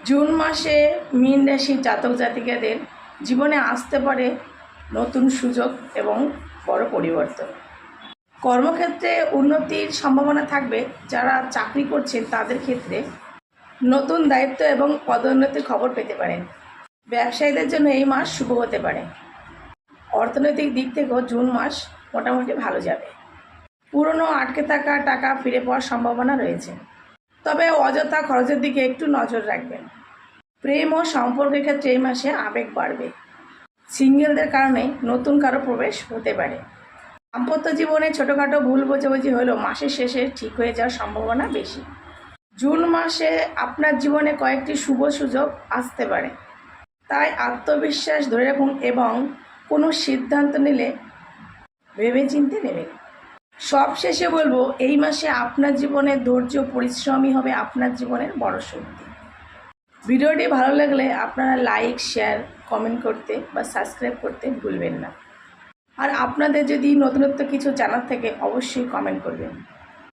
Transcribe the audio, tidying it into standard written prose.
June মাসে মীন রাশির জাতক জাতিকাদের জীবনে আসতে পারে নতুন সুযোগ এবং বড় পরিবর্তন। কর্মক্ষেত্রে উন্নতির সম্ভাবনা থাকবে। যারা চাকরি করছেন তাদের ক্ষেত্রে নতুন দায়িত্ব এবং পদোন্নতির খবর পেতে পারেন। ব্যবসায়ীদের জন্য এই মাস শুভ হতে পারে। অর্থনৈতিক দিক থেকেও জুন মাস মোটামুটি ভালো যাবে। পুরনো আটকে থাকা টাকা ফিরে পাওয়ার সম্ভাবনা রয়েছে, তবে অযথা খরচের দিকে একটু নজর রাখবেন। প্রেম ও সম্পর্কের ক্ষেত্রে এই মাসে আবেগ বাড়বে। সিঙ্গেলদের কারণে নতুন কারো প্রবেশ হতে পারে। দাম্পত্য জীবনে ছোটোখাটো ভুল বোঝাবুঝি হলেও মাসের শেষে ঠিক হয়ে যাওয়ার সম্ভাবনা বেশি। জুন মাসে আপনার জীবনে কয়েকটি শুভ সুযোগ আসতে পারে, তাই আত্মবিশ্বাস ধরে রাখুন এবং কোনো সিদ্ধান্ত নিলে ভেবেচিন্তে নেবেন। সবশেষে বলবো, এই মাসে আপনার জীবনে ধৈর্য পরিশ্রমই হবে আপনার জীবনের বড় শক্তি। ভিডিওটি ভালো লাগলে আপনারা লাইক, শেয়ার, কমেন্ট করতে বা সাবস্ক্রাইব করতে ভুলবেন না। আর আপনাদের যদি নতুনত্ব কিছু জানার থাকে অবশ্যই কমেন্ট করবেন।